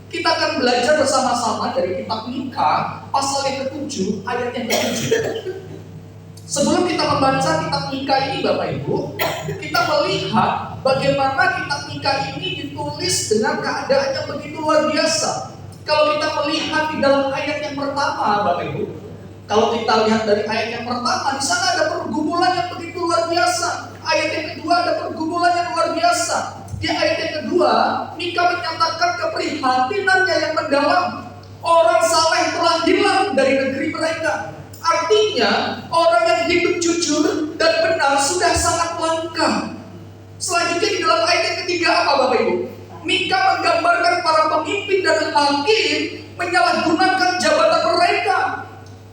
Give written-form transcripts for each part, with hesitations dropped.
Kita akan belajar bersama-sama dari kitab Mika, pasal yang ke-7, ayat yang ke-7. Sebelum kita membaca kitab Mika ini Bapak Ibu, kita melihat bagaimana kitab Mika ini ditulis dengan keadaan yang begitu luar biasa. Kalau kita melihat di dalam ayat yang pertama Bapak Ibu, kalau kita lihat dari ayat yang pertama, di sana ada pergumulan yang begitu luar biasa. Ayat yang kedua ada pergumulan yang luar biasa. Di ayat yang kedua, Mika menyatakan keprihatinannya yang mendalam. Orang saleh telah hilang dari negeri mereka. Artinya, orang yang hidup jujur dan benar sudah sangat langka. Selanjutnya di dalam ayat yang ketiga apa Bapak Ibu? Mika menggambarkan para pemimpin dan hakim menyalahgunakan jabatan mereka.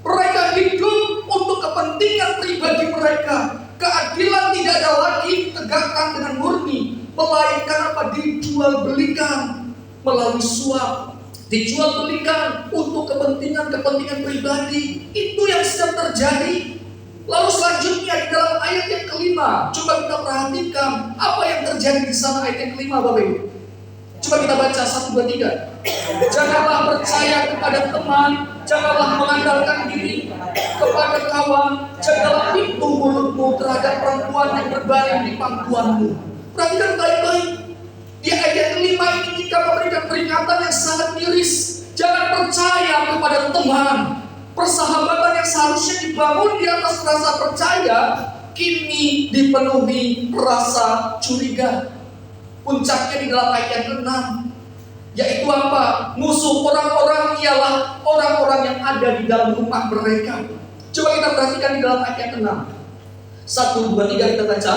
Mereka hidup untuk kepentingan pribadi mereka. Keadilan tidak ada lagi ditegakkan dengan murni, melainkan apa? Dijual belikan melalui suap, dijual belikan untuk kepentingan pribadi. Itu yang sedang terjadi. Lalu selanjutnya di dalam ayat yang kelima, coba kita perhatikan apa yang terjadi di sana. Ayat yang kelima Bapak Ibu, coba kita baca 1, 2, 3. Janganlah percaya kepada teman, janganlah mengandalkan diri kepada kawan, jagalah pintu mulutmu terhadap perempuan yang berbaring di pangkuanmu. Perhatikan baik-baik. Di ayat kelima ini kita memberikan peringatan yang sangat miris. Jangan percaya kepada teman. Persahabatan yang seharusnya dibangun di atas rasa percaya, kini dipenuhi rasa curiga. Puncaknya di dalam ayat yang ke-6, yaitu apa? Musuh orang-orang ialah orang-orang yang ada di dalam rumah mereka. Coba kita perhatikan di dalam ayat yang ke-6. 1, 2, 3 kita baca.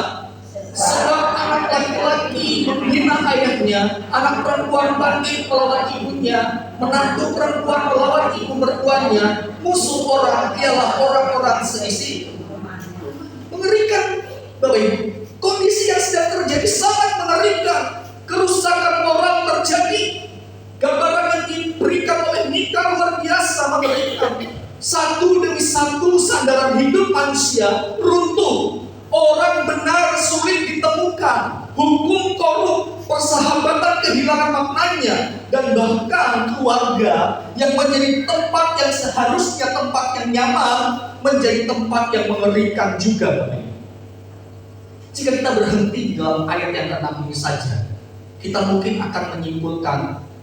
Sebab anak laki-laki menghina ayahnya, anak perempuan bangkit melawan ibunya, menantu perempuan melawan ibu mertuanya. Musuh orang ialah orang-orang seisi. Mengerikan Bapak Ibu. Kondisi yang sedang terjadi sangat mengerikan. Kerusakan moral terjadi. Gambaran yang diberikan oleh Mika luar biasa mengerikan. Satu demi satu sandaran hidup manusia runtuh. Orang benar sulit ditemukan. Hukum korup, persahabatan kehilangan maknanya, dan bahkan keluarga yang menjadi tempat yang seharusnya tempat yang nyaman menjadi tempat yang mengerikan juga Bapak Ibu. Jika kita berhenti di dalam ayat yang ke-6 ini saja, kita mungkin akan menyimpulkan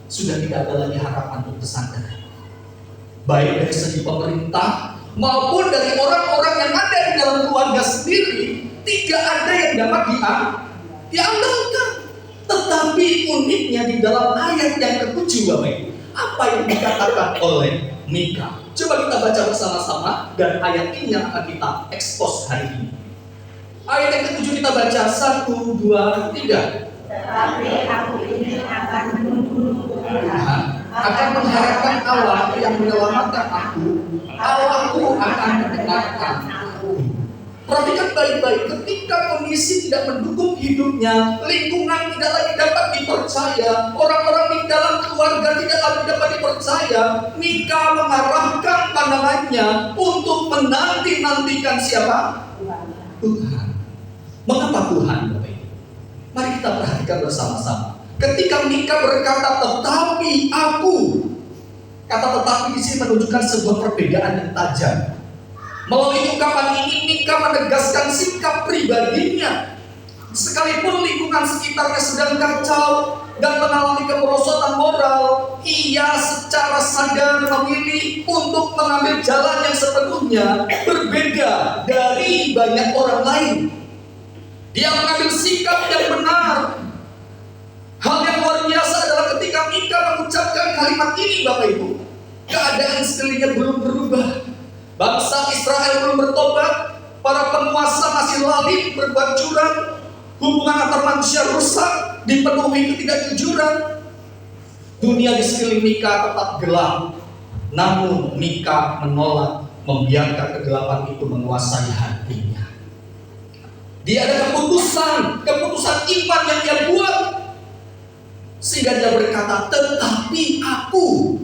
sudah tidak ada lagi harapan untuk bersandar. Baik dari segi pemerintah maupun dari orang-orang yang ada di dalam keluarga sendiri, tidak ada yang dapat diandalkan. Tetapi uniknya di dalam ayat yang ke-7 Bapak Ibu, apa yang dikatakan oleh Mika? Coba kita baca bersama-sama, dan ayat ini yang akan kita ekspos hari ini. Ayat yang ke-7 kita baca 1, 2, 3. Tetapi aku ini akan menunggu Tuhan, akan mengharapkan Allah yang menyelamatkan aku. Allahku akan mendengarkan aku. Perhatikan baik-baik, ketika kondisi tidak mendukung hidupnya, lingkungan tidak lagi dapat dipercaya, orang-orang di dalam keluarga tidak lagi dapat dipercaya, Mika mengarahkan pandangannya untuk menanti-nantikan siapa? Tuhan. Mengapa Tuhan? Mari kita perhatikan bersama-sama. Ketika Mika berkata, tetapi aku, kata tetapi di sini menunjukkan sebuah perbedaan yang tajam. Melalui ungkapan ini Mika menegaskan sikap pribadinya. Sekalipun lingkungan sekitarnya sedang kacau dan mengalami kemerosotan moral, ia secara sadar memilih untuk mengambil jalan yang sepenuhnya berbeda dari banyak orang lain. Dia mengambil sikap yang benar. Hal yang luar biasa adalah ketika Mika mengucapkan kalimat ini Bapak Ibu, keadaan sekelilingnya belum berubah. Bangsa Israel belum bertobat, para penguasa masih lalai berbuat curang, hubungan antar manusia rusak, dipenuhi ketidakjujuran. Dunia di sekeliling Mika tetap gelap, namun Mika menolak membiarkan kegelapan itu menguasai hatinya. Dia ada keputusan iman yang dia buat, sehingga dia berkata, tetapi aku.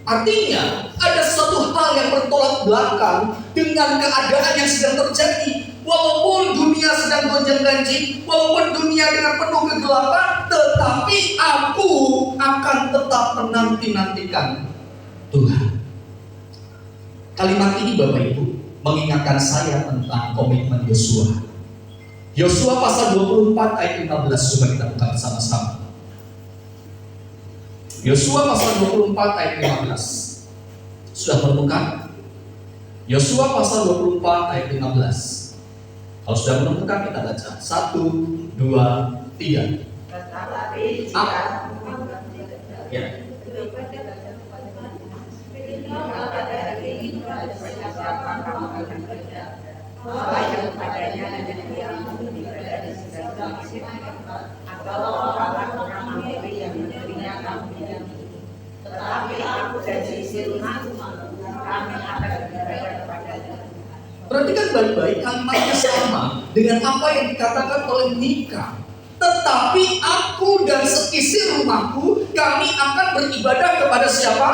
Artinya ada suatu hal yang bertolak belakang dengan keadaan yang sedang terjadi. walaupun dunia sedang gonjang-ganjing, walaupun dunia dengan penuh kegelapan, tetapi aku akan tetap menanti-nantikan Tuhan. Kalimat ini Bapak Ibu mengingatkan saya tentang komitmen Yosua. Yosua pasal 24 ayat 15, coba kita buka bersama-sama. Yosua pasal 24 ayat 15. Sudah menemukan? Yosua pasal 24 ayat 15. Kalau sudah menemukan kita baca 1, 2, 3. Tetapi jika Ya. tetapi aku dan sisi rumahku kami akan beribadah kepadanya. Perhatikan baik-baik, kalimatnya sama dengan apa yang dikatakan oleh Mika. Tetapi aku dan seisi rumahku, kami akan beribadah kepada siapa?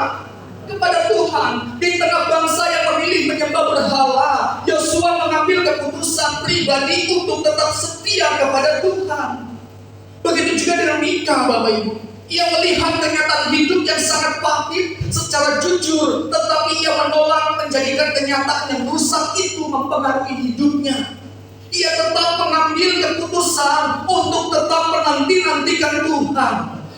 Kepada Tuhan. Di tengah bangsa yang memilih menyembah berhala, Yosua mengambil keputusan pribadi untuk tetap setia kepada Tuhan. Begitu juga dengan Mika, Bapak Ibu. Ia melihat kenyataan hidup yang sangat pahit secara jujur, tetapi ia menolak menjadikan kenyataan yang rusak itu mempengaruhi hidupnya. Ia tetap mengambil keputusan untuk tetap menanti-nantikan Tuhan.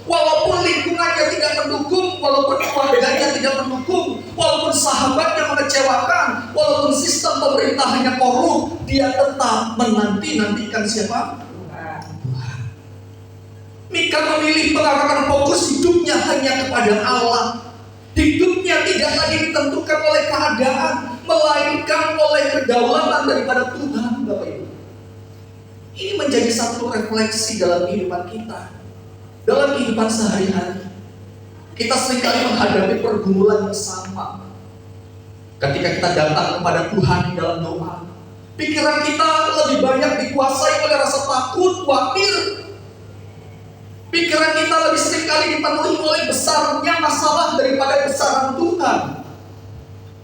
Walaupun lingkungannya tidak mendukung, walaupun keluarganya tidak mendukung, walaupun sahabatnya mengecewakan, walaupun sistem pemerintahannya korup, dia tetap menanti-nantikan siapa? Tuhan. Mika memilih mengarahkan fokus hidupnya hanya kepada Allah. Hidupnya tidak lagi ditentukan oleh keadaan, melainkan oleh kedaulatan daripada Tuhan, Bapak Ibu. Ini menjadi satu refleksi dalam kehidupan kita. Dalam kehidupan sehari-hari, kita seringkali menghadapi pergumulan yang sama. Ketika kita datang kepada Tuhan di dalam doa, pikiran kita lebih banyak dikuasai oleh rasa takut, khawatir. Pikiran kita lebih seringkali dipenuhi oleh besarnya masalah daripada besaran Tuhan.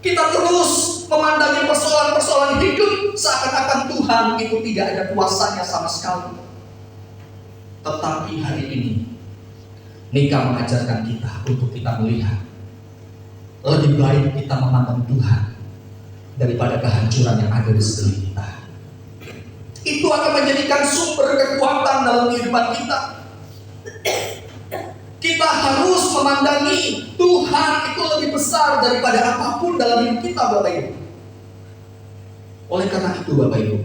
Kita terus memandangi persoalan-persoalan hidup seakan-akan Tuhan itu tidak ada kuasanya sama sekali. Tetapi hari ini Mika mengajarkan kita untuk kita melihat lebih baik kita memandang Tuhan daripada kehancuran yang ada di sekeliling kita. Itu akan menjadikan sumber kekuatan dalam kehidupan kita. Kita harus memandangi Tuhan itu lebih besar daripada apapun dalam hidup kita, Bapak Ibu. Oleh karena itu, Bapak Ibu,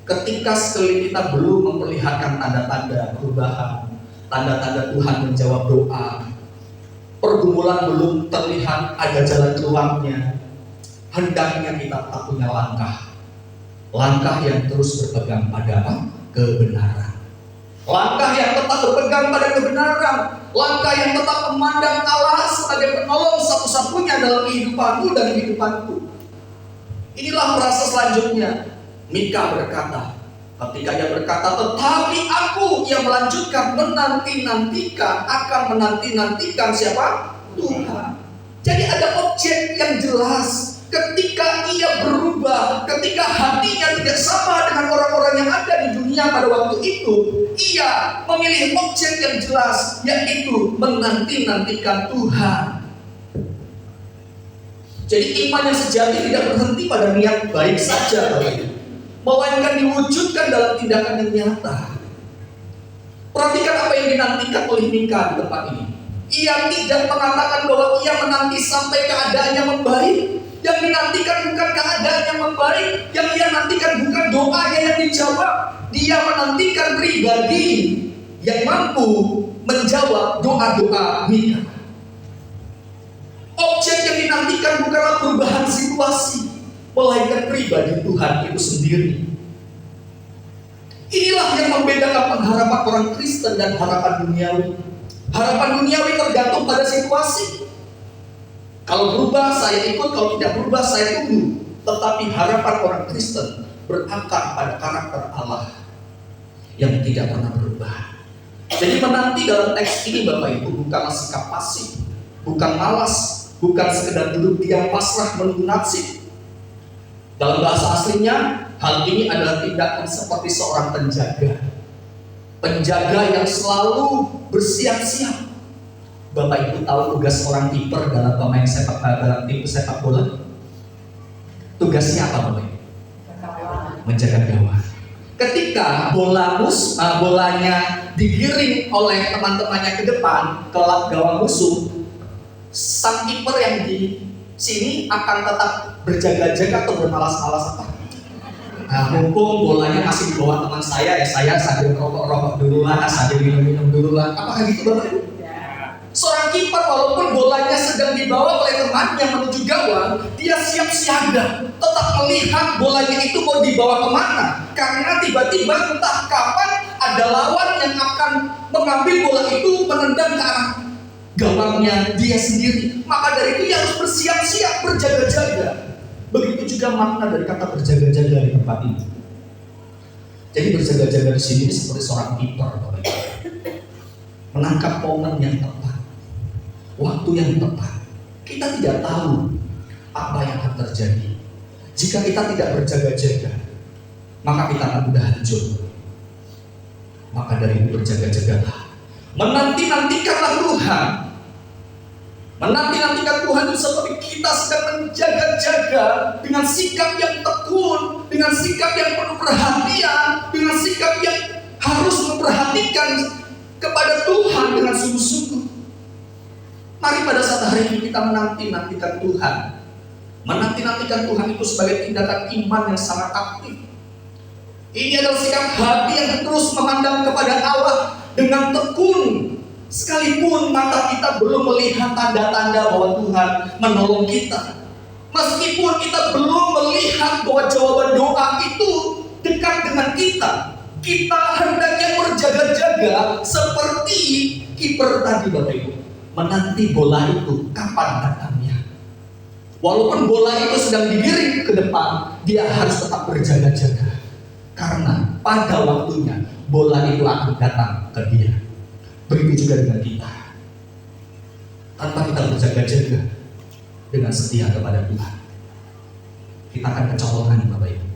ketika sekeliling kita belum memperlihatkan tanda-tanda perubahan, tanda-tanda Tuhan menjawab doa, pergumulan belum terlihat ada jalan keluarnya, hendaknya kita tetap punya langkah yang terus berpegang pada kebenaran, langkah yang tetap berpegang pada kebenaran, langkah yang tetap memandang Allah sebagai penolong satu-satunya dalam kehidupanmu dan kehidupanku. Inilah frase selanjutnya. Mika berkata, ketika dia berkata, tetapi aku yang melanjutkan menanti-nantikan, akan menanti-nantikan siapa? Tuhan. Jadi ada objek yang jelas. Ketika ia berubah, ketika hatinya tidak sama dengan orang-orang yang ada di dunia pada waktu itu, ia memilih objek yang jelas, yaitu menanti-nantikan Tuhan. Jadi iman yang sejati tidak berhenti pada niat baik saja, melainkan diwujudkan dalam tindakan yang nyata. Perhatikan apa yang dinantikan oleh Mika di tempat ini. Ia tidak mengatakan bahwa ia menanti sampai keadaannya membaik. Yang dinantikan bukan keadaan yang membaik. Yang ia nantikan bukan doanya yang dijawab. Dia menantikan pribadi yang mampu menjawab doa-doa Mika. Objek yang dinantikan bukanlah perubahan situasi, melainkan pribadi Tuhan itu sendiri. Inilah yang membedakan pengharapan orang Kristen dan harapan duniawi. Harapan duniawi tergantung pada situasi. Kalau berubah saya ikut, kalau tidak berubah saya tunggu. Tetapi harapan orang Kristen berakar pada karakter Allah yang tidak pernah berubah. Jadi menanti dalam teks ini Bapak Ibu bukanlah sikap pasif, bukan malas, bukan sekedar duduk diam pasrah menunggu nasib. Dalam bahasa aslinya, Hal ini adalah tindakan seperti seorang penjaga. Penjaga yang selalu bersiap-siap. Bapak Ibu tahu tugas seorang kiper dalam dalam tim sepak bola? Tugasnya apa Bapak Ibu? Menjaga gawang. Ketika bolanya digiring oleh teman-temannya ke depan ke gawang musuh, sang kiper yang di sini akan tetap berjaga-jaga atau bermalas-malas apa? Mumpung bolanya masih di bawah teman saya, ya saya sambil rokok-rokok dulu lah, sambil minum-minum dulu lah. Apakah gitu Bapak Ibu? Seorang kiper walaupun bolanya sedang dibawa oleh temannya menuju gawang, dia siap siaga, tetap melihat bolanya itu mau dibawa kemana. Karena tiba-tiba entah kapan ada lawan yang akan mengambil bola itu menendang ke arah gawangnya dia sendiri. Maka dari itu dia harus bersiap-siap, berjaga-jaga. Begitu juga makna dari kata berjaga-jaga di tempat ini. Jadi berjaga-jaga di sini seperti seorang kiper, menangkap momen yang tepat, waktu yang tepat. Kita tidak tahu apa yang akan terjadi. Jika kita tidak berjaga-jaga, maka kita akan mudah hancur. Maka dari itu berjaga-jagalah. Menanti-nantikanlah Tuhan. Menanti-nantikan Tuhan itu seperti kita sedang menjaga-jaga dengan sikap yang tekun, dengan sikap yang penuh perhatian, dengan sikap yang harus memperhatikan kepada Tuhan dengan sungguh-sungguh. Mari pada saat hari ini kita menanti-nantikan Tuhan. Menanti-nantikan Tuhan itu sebagai tindakan iman yang sangat aktif. Ini adalah sikap hati yang terus memandang kepada Allah dengan tekun. Sekalipun mata kita belum melihat tanda-tanda bahwa Tuhan menolong kita, meskipun kita belum melihat bahwa jawaban doa itu dekat dengan kita, kita hendaknya berjaga-jaga seperti kiper tadi Bapak Ibu, menanti bola itu kapan datangnya. Walaupun bola itu sedang digiring ke depan, dia harus tetap berjaga-jaga, karena pada waktunya bola itu akan datang ke dia. Begitu juga dengan kita. Tanpa kita berjaga-jaga dengan setia kepada Tuhan, kita akan kecolongan Bapak Ibu.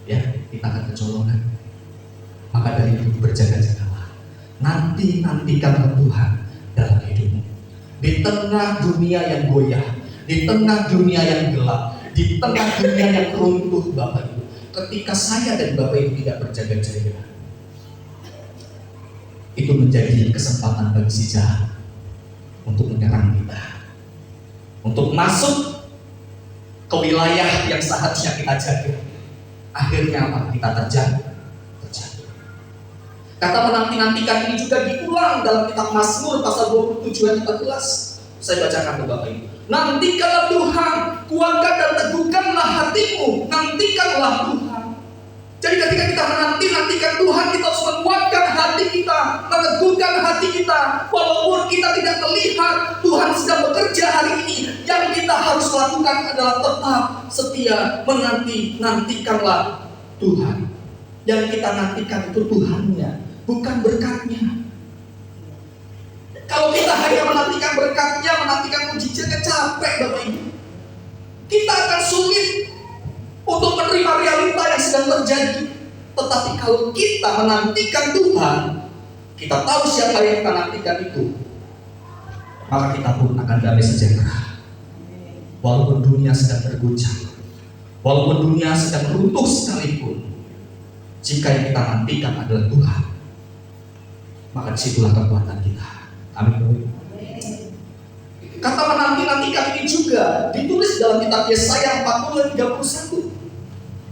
Ya, kita akan kecolongan. Maka dari itu berjaga-jagalah. Nantikan Tuhan dalam hidupmu. Di tengah dunia yang goyah, di tengah dunia yang gelap, di tengah dunia yang runtuh Bapak Ibu, ketika saya dan Bapak Ibu tidak berjaga-jaga, itu menjadi kesempatan bagi si jahat untuk menyerang kita, untuk masuk ke wilayah yang seharusnya kita jaga. Akhirnya apa? Kita terjatuh. Kata menanti-nantikan ini juga diulang dalam kitab Mazmur pasal 27 ayat 14. Saya bacakan ke Bapak Ibu. Nantikanlah Tuhan, kuatkan dan teguhkanlah hatimu. Nantikanlah Tuhan. Jadi ketika kita menanti-nantikan Tuhan, kita harus menguatkan hati kita, meneguhkan hati kita. Walaupun kita tidak melihat Tuhan sedang bekerja hari ini, yang kita harus lakukan adalah tetap setia menanti-nantikanlah Tuhan. Yang kita nantikan itu Tuhannya, bukan berkatnya. Kalau kita hanya menantikan berkatnya, menantikan mujizatnya, capek Bapak Ibu. Kita akan sulit untuk menerima realita yang sedang terjadi. Tetapi kalau kita menantikan Tuhan, kita tahu siapa yang kita nantikan itu, maka kita pun akan damai sejahtera. Walaupun dunia sedang terguncang, walaupun dunia sedang runtuh sekalipun, jika yang kita nantikan adalah Tuhan, maka disitulah kekuatan kita. Amin. Kata menanti-nantikan ini juga ditulis dalam kitab Yesaya 40 ayat 31.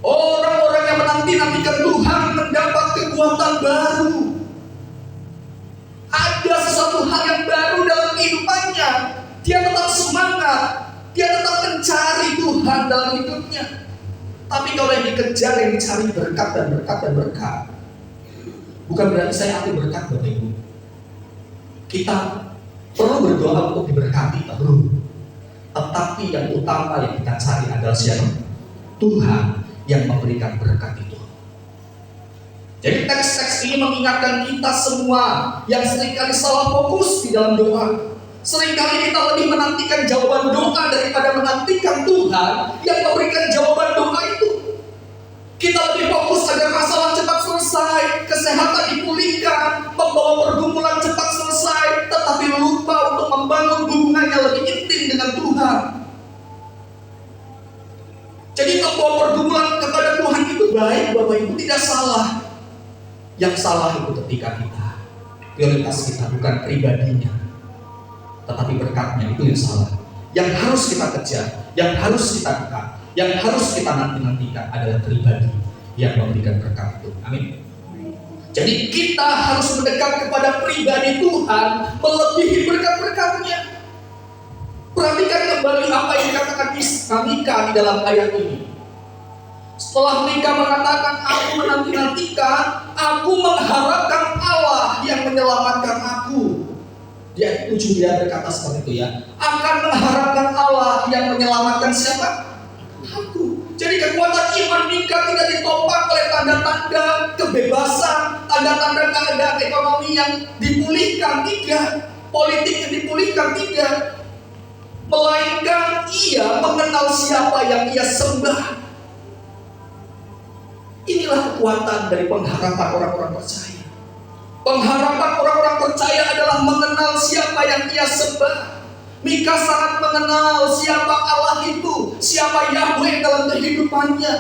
Orang-orang yang menanti-nantikan Tuhan mendapat kekuatan baru. Ada sesuatu hal yang baru dalam kehidupannya. Dia tetap semangat, dia tetap mencari Tuhan dalam hidupnya. Tapi kalau yang dikejar, yang dicari berkat dan berkat dan berkat, bukan berarti saya anti berkat Bapak Ibu. Kita perlu berdoa untuk diberkati, perlu. Tetapi yang utama yang kita cari adalah siapa? Tuhan yang memberikan berkat itu. Jadi teks-teks ini mengingatkan kita semua yang seringkali salah fokus di dalam doa. Seringkali kita lebih menantikan jawaban doa daripada menantikan Tuhan yang memberikan jawaban doa itu. Kita lebih fokus agar masalah cepat selesai, kesehatan dipulihkan, membawa pergumulan cepat selesai, tetapi lupa untuk membangun hubungan yang lebih intim dengan Tuhan. Jadi membawa pergumulan kepada Tuhan itu baik, Bapak Ibu, tidak salah. Yang salah itu ketika kita, prioritas kita bukan pribadinya, tetapi berkatnya, itu yang salah. Yang harus kita kejar, yang harus kita dekat, yang harus kita nantikan adalah pribadi yang memberikan berkat itu. Amin. Jadi kita harus mendekat kepada pribadi Tuhan melebihi berkat-berkatnya. Perhatikan kembali apa yang dikatakan Mika di dalam ayat ini. Setelah Mika mengatakan, aku menanti-nantikan, aku mengharapkan Allah yang menyelamatkan aku. Di ayat 7 dia berkata seperti itu ya. Akan mengharapkan Allah yang menyelamatkan siapa? Aku. Jadi kekuatan iman Mika tidak ditopang oleh tanda-tanda kebebasan, tanda-tanda keadaan ekonomi yang dipulihkan, tidak. Politik yang dipulihkan, tidak. Melainkan ia mengenal siapa yang ia sembah. Inilah kekuatan dari pengharapan orang-orang percaya. Pengharapan orang-orang percaya adalah mengenal siapa yang ia sembah. Mika sangat mengenal siapa Allah itu, siapa Yahweh dalam kehidupannya.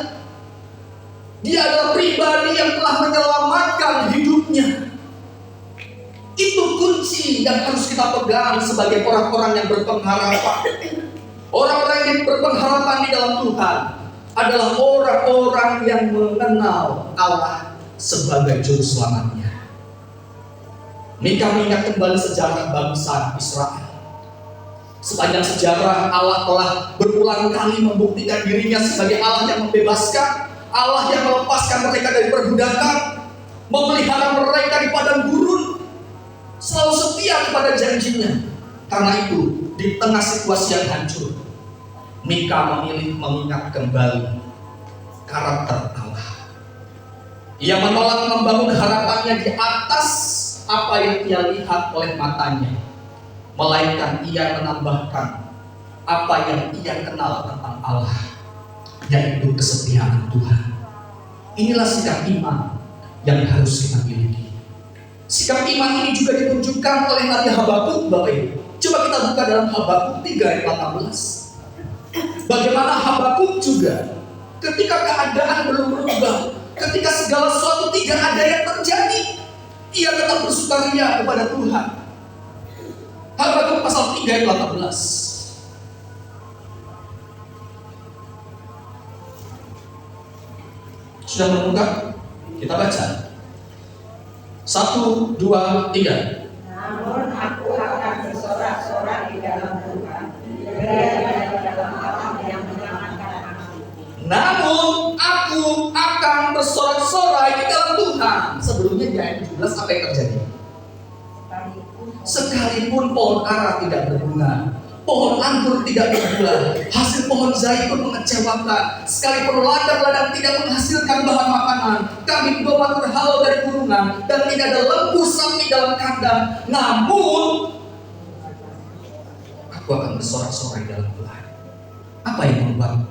Dia adalah pribadi yang telah menyelamatkan hidupnya. Itu kunci yang harus kita pegang sebagai orang-orang yang berpengharapan. Orang-orang yang berpengharapan di dalam Tuhan adalah orang-orang yang mengenal Allah sebagai juru selamatnya. Mika mengingat kembali sejarah bangsa Israel. Sepanjang sejarah Allah telah berulang kali membuktikan dirinya sebagai Allah yang membebaskan, Allah yang melepaskan mereka dari perbudakan, memelihara mereka di padang gurun, selalu setia kepada janjinya. Karena itu, di tengah situasi yang hancur, Mika memilih mengingat kembali karakter Allah. Ia menolak membangun harapannya di atas apa yang ia lihat oleh matanya, melainkan ia menambahkan apa yang ia kenal tentang Allah, yaitu kesetiaan Tuhan. Inilah sikap iman yang harus kita miliki. Sikap iman ini juga ditunjukkan oleh Nabi Habakuk, Bapak Ibu. Coba kita buka dalam Habakuk 3 ayat 18. Bagaimana Habakuk juga ketika keadaan belum berubah, ketika segala sesuatu tidak ada yang terjadi, ia tetap bersukaria kepada Tuhan. Habakuk pasal 3 ayat 18. Sudah menemukan? Kita baca. 1, 2, 3. Namun aku akan bersorak-sorak di dalam Tuhan, di dalam Allah yang menyelamatkan aku. Namun aku akan bersorak-sorai di dalam Tuhan. Sebelumnya di ayat 17 apa yang terjadi? Sekalipun pohon ara tidak berbunga, pohon anggur tidak berbuah, hasil pohon zaitun mengecewakan, sekalipun ladang-ladang tidak menghasilkan bahan makanan, kambing domba terhalau dari kurungan, dan tidak ada lembu sapi dalam kandang, namun aku akan bersorak-sorai dalam Tuhan. Apa yang membuat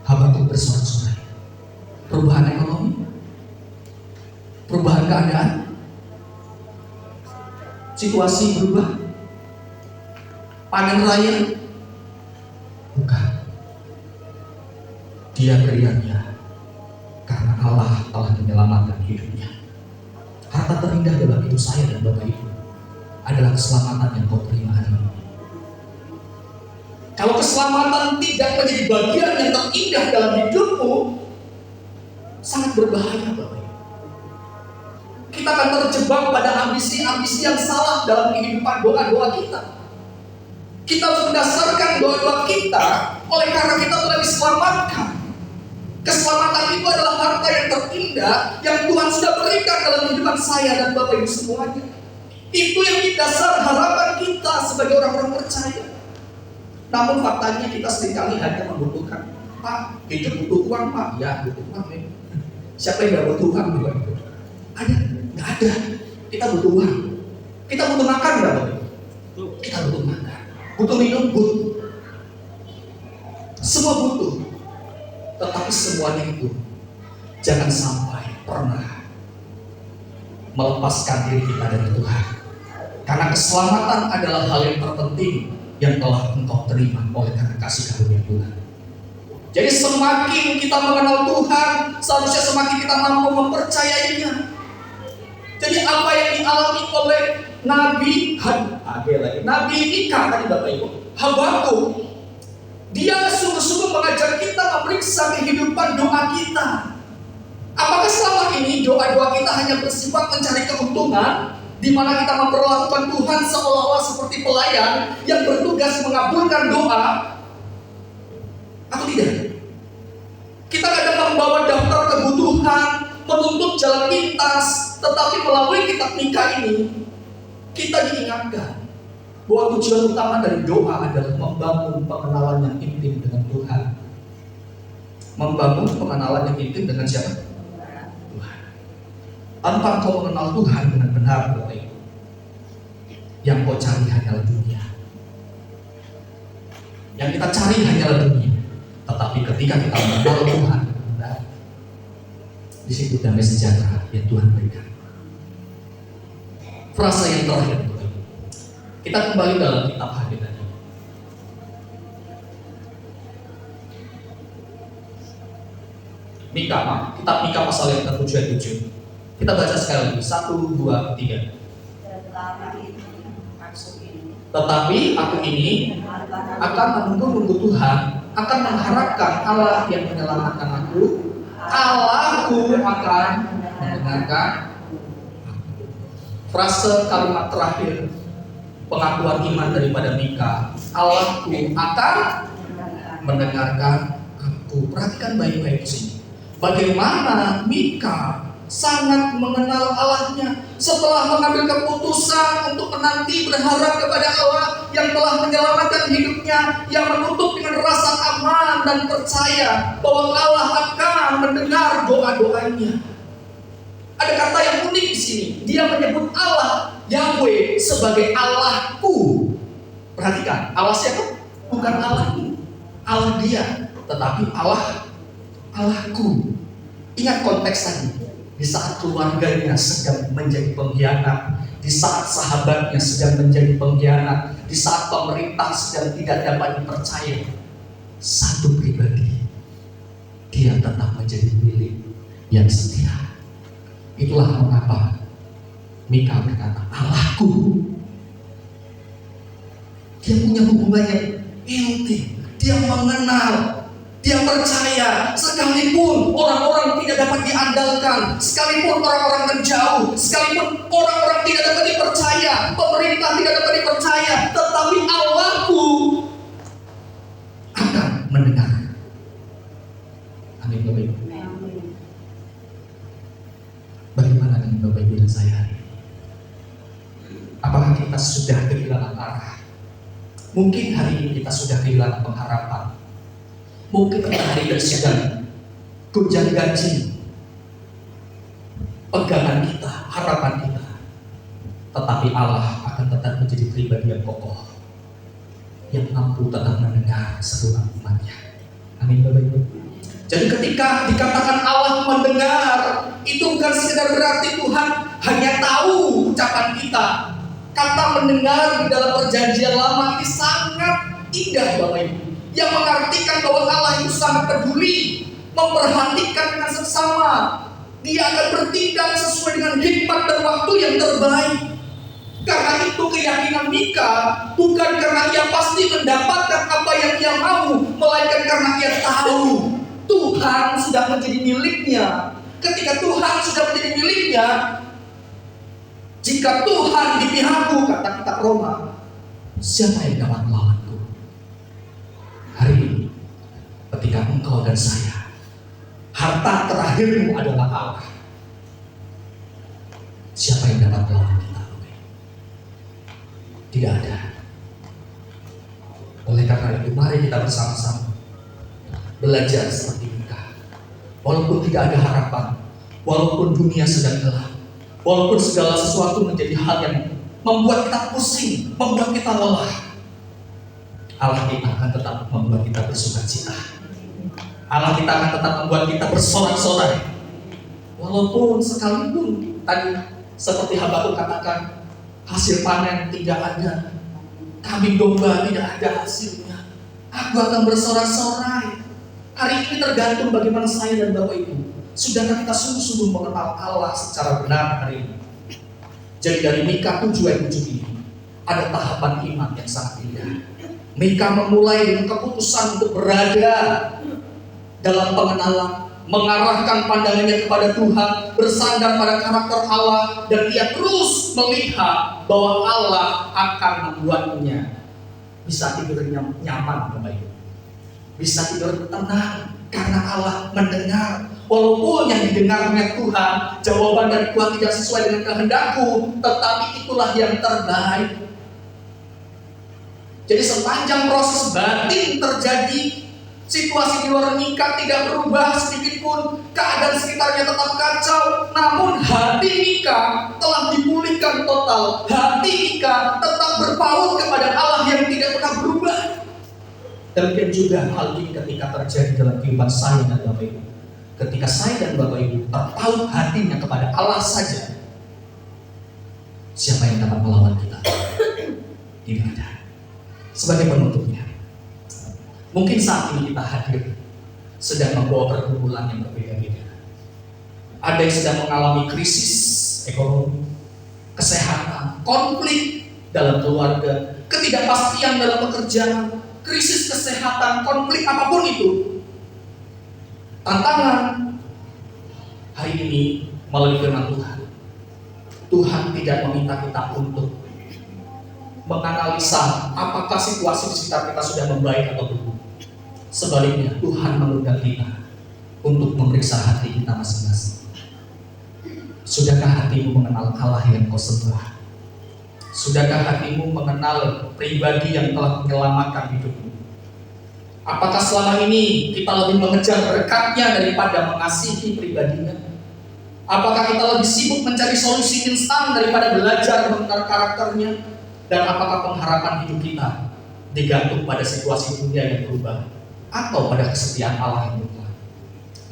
Habakuk bersorak-sorai? Perubahan ekonomi? Perubahan keadaan? Situasi berubah? Panen raya? Bukan. Dia beriaknya karena Allah telah menyelamatkan hidupnya. Harta terindah dalam hidup saya dan Bapak Ibu adalah keselamatan yang kau terima hari ini. Kalau keselamatan tidak menjadi bagian yang terindah dalam hidupmu, sangat berbahaya, Bapak Ibu. Kita akan terjebak pada ambisi-ambisi yang salah dalam kehidupan doa-doa kita. Kita harus mendasarkan doa-doa kita oleh karena kita telah diselamatkan. Keselamatan itu adalah harta yang terindah yang Tuhan sudah berikan dalam kehidupan saya dan Bapak Ibu semuanya. Itu yang mendasar harapan kita sebagai orang-orang percaya. Namun faktanya kita seringkali hanya membutuhkan, Pak, hidup butuh uang, Pak. Ya, butuh uang. Siapa yang gak butuh uang, Bapak Ibu? Ada? Gak ada. Kita butuh uang. Kita butuh makan, Bapak Ibu. Kita butuh makan. Butuh minum, butuh. Semua butuh. Tetapi semuanya itu jangan sampai pernah melepaskan diri kita dari Tuhan. Karena keselamatan adalah hal yang terpenting yang telah engkau terima oleh karena kasih karunia Tuhan. Jadi semakin kita mengenal Tuhan, seharusnya semakin kita mampu mempercayainya. Jadi apa yang dialami oleh Nabi Mika tadi Bapak Ibu, Habakuk, dia sungguh-sungguh mengajar kita memeriksa kehidupan doa kita. Apakah selama ini doa-doa kita hanya bersifat mencari keuntungan, di mana kita memperlakukan Tuhan seolah-olah seperti pelayan yang bertugas mengabulkan doa, atau tidak? Kita kadang membawa daftar kebutuhan, menuntut jalan pintas, tetapi melalui kitab Mika ini kita diingatkan bahwa tujuan utama dari doa adalah membangun pengenalan yang intim dengan Tuhan. Membangun pengenalan yang intim dengan siapa? Tuhan. Tanpa kau mengenal Tuhan dengan benar, Bapak Ibu, yang kau cari hanyalah dunia. Yang kita cari hanyalah dunia. Tetapi ketika kita mengenal Tuhan dengan benar, di situ damai sejahtera yang Tuhan berikan. Frasa yang terakhir, kita kembali dalam kitab Habakuk tadi. Kitab Mika pasal yang ke-7 ayat 7. Kita baca sekali lagi, 1, 2, 3. Tetapi aku ini akan menunggu Tuhan, akan mengharapkan Allah yang menyelamatkan aku. Allahku akan mendengarkan. Frase kalimat terakhir pengakuan iman daripada Mika, Allahku akan mendengarkan aku. Perhatikan baik-baik di sini. Bagaimana Mika sangat mengenal Allahnya setelah mengambil keputusan untuk menanti berharap kepada Allah yang telah menyelamatkan hidupnya, yang menutup dengan rasa aman dan percaya bahwa Allah akan mendengar doa-doanya. Ada kata yang unik di sini. Dia menyebut Allah Yahweh sebagai Allahku. Perhatikan, Allah siapa? Bukan Allahku, Allah dia, tetapi Allahku. Ingat konteks tadi. Di saat keluarganya sedang menjadi pengkhianat, di saat sahabatnya sedang menjadi pengkhianat, di saat pemerintah sedang tidak dapat dipercaya, satu pribadi dia tetap menjadi milik yang setia. Itulah mengapa Mika berkata, Allahku. Dia punya hubungan yang intim, dia mengenal, dia percaya, sekalipun orang-orang tidak dapat diandalkan, sekalipun orang-orang menjauh, sekalipun orang-orang tidak dapat dipercaya, pemerintah tidak dapat dipercaya, tetapi Allahku akan mendengar. Amin, Bapak Ibu. Bagaimana dengan Bapak Ibu dan saya hari ini? Apakah kita sudah kehilangan arah? Mungkin hari ini kita sudah kehilangan pengharapan. Mungkin hari ini sedang gonjang ganjing pegangan kita, harapan kita. Tetapi Allah akan tetap menjadi pribadi yang kokoh, yang mampu tetap mendengar seruan umatnya. Amin, Bapak Ibu. Jadi ketika dikatakan Allah mendengar, itu bukan sekedar berarti Tuhan hanya tahu ucapan kita. Kata mendengar di dalam perjanjian lama ini sangat indah, Bapak Ibu, yang mengartikan bahwa Allah itu sangat peduli, memperhatikan dengan seksama. Dia akan bertindak sesuai dengan hikmat dan waktu yang terbaik. Karena itu keyakinan Mika bukan karena ia pasti mendapatkan apa yang ia mau, melainkan karena ia tahu Tuhan sudah menjadi miliknya. Ketika Tuhan sudah menjadi miliknya, jika Tuhan di pihakku, kata kitab Roma, siapa yang dapat melawanku? Hari ini, ketika engkau dan saya, harta terakhirmu adalah Allah, siapa yang dapat melawan kita? Tidak ada. Oleh karena itu, mari kita bersama-sama belajar seperti Mika. Walaupun tidak ada harapan, walaupun dunia sedang gelap, walaupun segala sesuatu menjadi hal yang membuat kita pusing, membuat kita lelah, Allah kita akan tetap membuat kita bersukacita. Allah kita akan tetap membuat kita bersorak-sorai. Walaupun sekalipun tadi seperti Habakuk katakan, hasil panen tidak ada, kambing domba tidak ada hasilnya, aku akan bersorak-sorai. Hari ini tergantung bagaimana saya dan Bapak Ibu. Sudahkah kita sungguh-sungguh mengenal Allah secara benar hari ini? Jadi dari Mika 7 ayat 7 ini ada tahapan iman yang sangat indah. Mika memulai dengan keputusan untuk berada dalam pengenalan, mengarahkan pandangannya kepada Tuhan, bersandar pada karakter Allah, dan ia terus melihat bahwa Allah akan membuatnya bisa tidur nyaman, Bapak Ibu. Bisa tidur tenang karena Allah mendengar. Walaupun yang didengarnya Tuhan, jawaban dari Tuhan tidak sesuai dengan kehendakku, tetapi itulah yang terbaik. Jadi sepanjang proses batin terjadi, situasi di luar Mika tidak berubah sedikit pun, keadaan sekitarnya tetap kacau, namun hati Mika telah dipulihkan total. Hati Mika tetap berpaut kepada Allah yang tidak pernah berubah. Demikian juga hal ini ketika terjadi dalam kehidupan saya dan Bapak Ibu. Ketika saya dan Bapak Ibu terpaut hatinya kepada Allah saja, siapa yang dapat melawan kita? Tidak ada. Sebagai penutupnya, mungkin saat ini kita hadir sedang membawa pergumulan yang berbeda-beda. Ada yang sedang mengalami krisis ekonomi, kesehatan, konflik dalam keluarga, ketidakpastian dalam pekerjaan, krisis kesehatan, konflik apapun itu. Tantangan hari ini melalui firman Tuhan. Tuhan tidak meminta kita untuk menganalisa apakah situasi di sekitar kita sudah membaik atau belum. Sebaliknya, Tuhan mengundang kita untuk memeriksa hati kita masing-masing. Sudahkah hatimu mengenal Allah yang kau sembah? Sudahkah hatimu mengenal pribadi yang telah menyelamatkan hidupmu? Apakah selama ini kita lebih mengejar berkatnya daripada mengasihi pribadinya? Apakah kita lebih sibuk mencari solusi instan daripada belajar mengenal karakternya? Dan apakah pengharapan hidup kita digantung pada situasi dunia yang berubah atau pada kesetiaan Allah yang mutlak?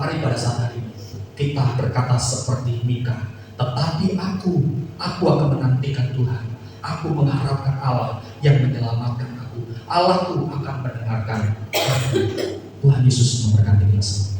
Mari pada saat hari ini kita berkata seperti Mika, tetapi aku akan menantikan Tuhan. Aku mengharapkan Allah yang menyelamatkan aku. Allahku akan mendengarkan aku. Tuhan Yesus memberkati kita semua.